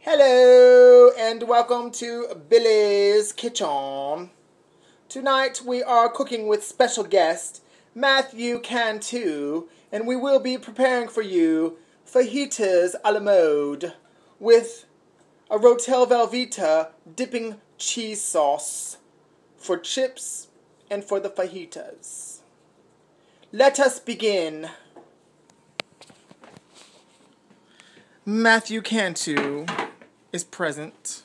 Hello and welcome to Billy's Kitchen. Tonight we are cooking with special guest Matthew Cantu, and we will be preparing for you fajitas a la mode with a Rotel Velveeta dipping cheese sauce for chips and for the fajitas. Let us begin. Matthew Cantu is present.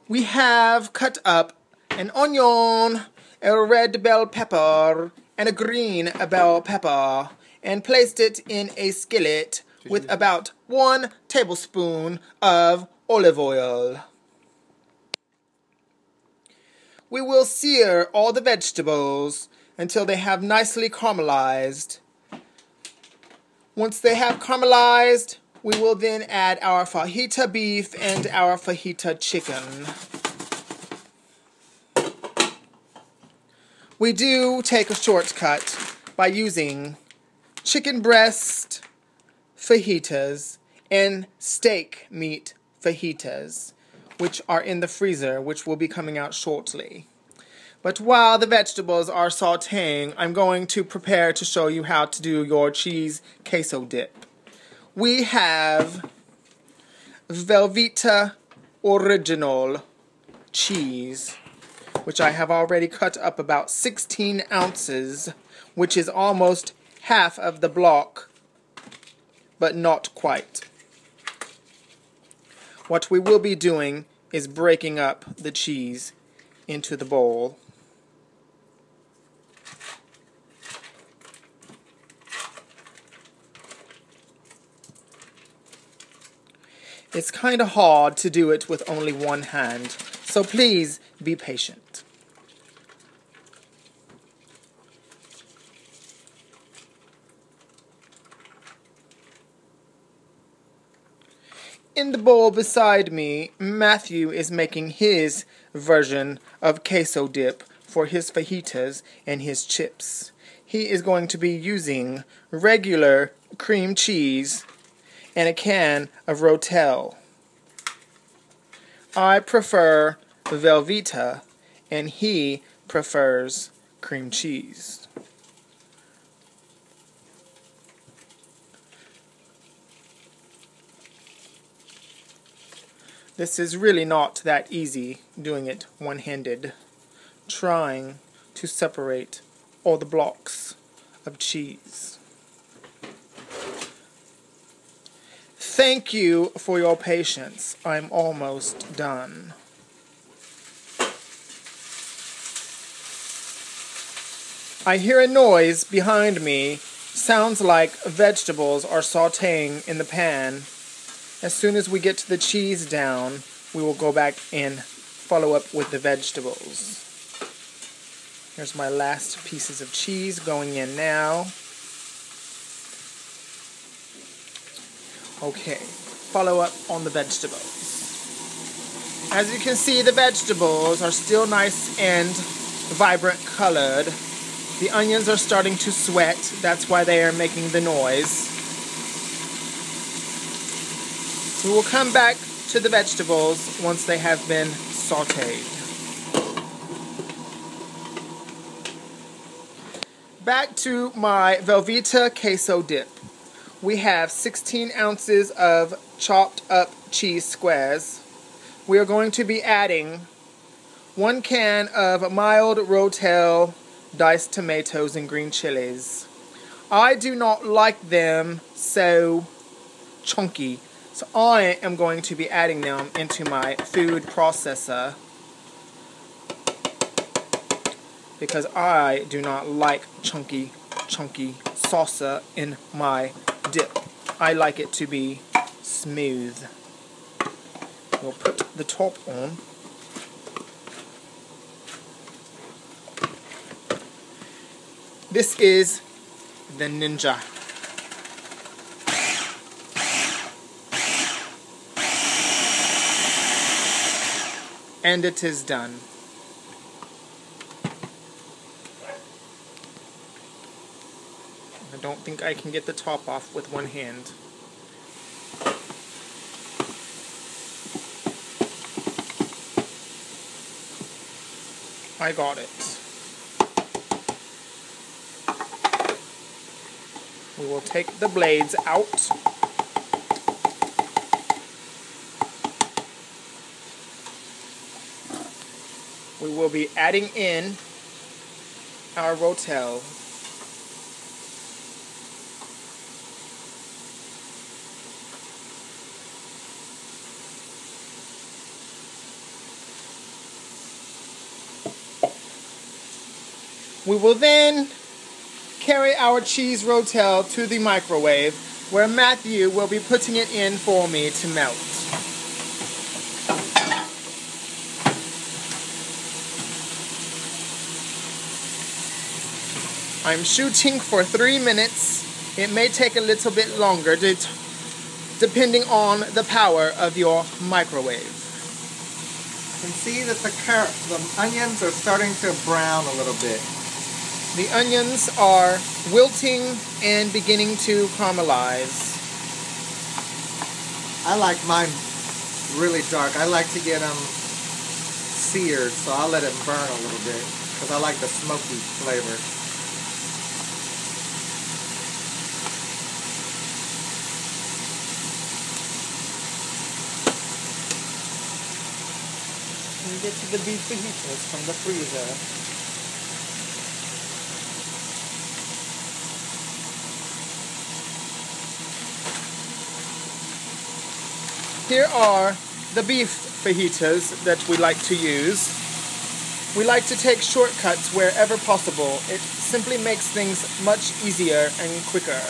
We have cut up an onion, a red bell pepper, and a green bell pepper, and placed it in a skillet with about 1 tablespoon of olive oil. We will sear all the vegetables until they have nicely caramelized. Once they have caramelized, we will then add our fajita beef and our fajita chicken. We do take a shortcut by using chicken breast fajitas and steak meat fajitas, which are in the freezer, which will be coming out shortly. But while the vegetables are sauteing, I'm going to prepare to show you how to do your cheese queso dip. We have Velveeta Original cheese, which I have already cut up about 16 ounces, which is almost half of the block, but not quite. What we will be doing is breaking up the cheese into the bowl. It's kind of hard to do it with only one hand, so please be patient. In the bowl beside me, Matthew is making his version of queso dip for his fajitas and his chips. He is going to be using regular cream cheese and a can of Rotel. I prefer Velveeta, and he prefers cream cheese. This is really not that easy, doing it one-handed, trying to separate all the blocks of cheese. Thank you for your patience. I'm almost done. I hear a noise behind me. Sounds like vegetables are sauteing in the pan. As soon as we get the cheese down, we will go back and follow up with the vegetables. Here's my last pieces of cheese going in now. Okay, follow up on the vegetables. As you can see, the vegetables are still nice and vibrant colored. The onions are starting to sweat. That's why they are making the noise. We will come back to the vegetables once they have been sauteed. Back to my Velveeta queso dip. We have 16 ounces of chopped up cheese squares. We are going to be adding 1 can of mild Rotel diced tomatoes and green chilies. I do not like them so chunky, so I am going to be adding them into my food processor because I do not like chunky salsa in my dip. I like it to be smooth. We'll put the top on. This is the Ninja. And it is done. I don't think I can get the top off with one hand. I got it. We will take the blades out. We will be adding in our rotel. We will then carry our cheese rotel to the microwave, where Matthew will be putting it in for me to melt. I'm shooting for 3 minutes. It may take a little bit longer depending on the power of your microwave. You can see that the onions are starting to brown a little bit. The onions are wilting and beginning to caramelize. I like mine really dark. I like to get them seared, so I'll let it burn a little bit because I like the smoky flavor. We get to the beef fajitas from the freezer. Here are the beef fajitas that we like to use. We like to take shortcuts wherever possible. It simply makes things much easier and quicker.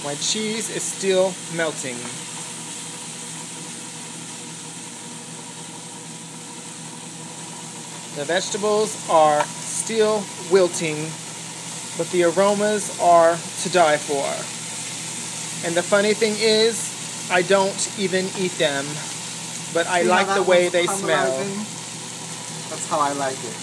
My cheese is still melting. The vegetables are still wilting, but the aromas are to die for. And the funny thing is, I don't even eat them, but I like the way they smell. That's how I like it.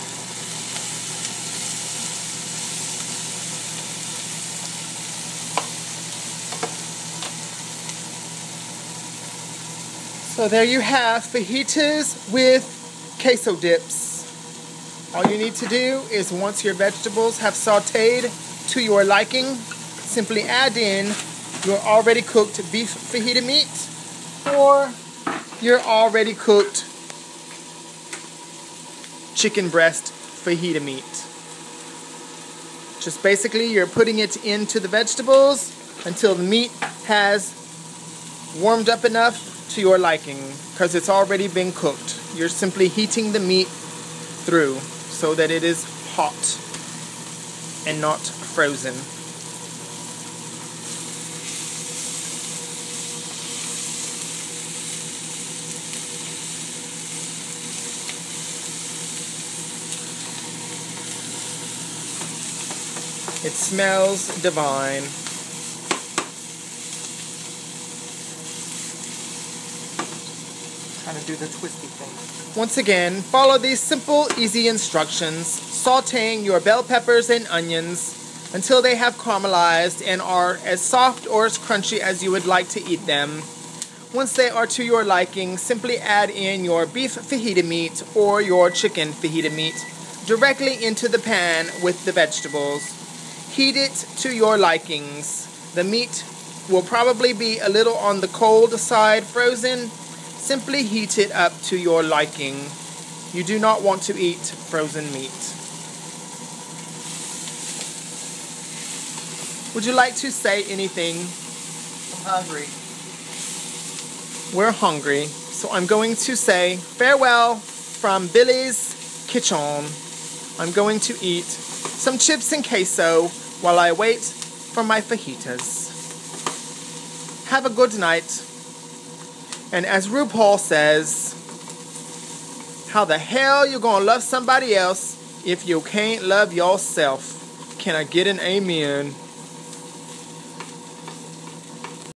So there you have fajitas with queso dips. All you need to do is, once your vegetables have sauteed to your liking, simply add in your already cooked beef fajita meat or your already cooked chicken breast fajita meat. Just basically you're putting it into the vegetables until the meat has warmed up enough to your liking, because it's already been cooked. You're simply heating the meat through so that it is hot and not frozen. It smells divine. Trying to do the twisty thing. Once again, follow these simple, easy instructions, sauteing your bell peppers and onions until they have caramelized and are as soft or as crunchy as you would like to eat them. Once they are to your liking, simply add in your beef fajita meat or your chicken fajita meat directly into the pan with the vegetables. Heat it to your likings. The meat will probably be a little on the cold side frozen. Simply heat it up to your liking. You do not want to eat frozen meat. Would you like to say anything? I'm hungry. We're hungry, so I'm going to say farewell from Billy's Kitchen. I'm going to eat some chips and queso while I wait for my fajitas. Have a good night. And as RuPaul says, how the hell you gonna love somebody else if you can't love yourself? Can I get an amen?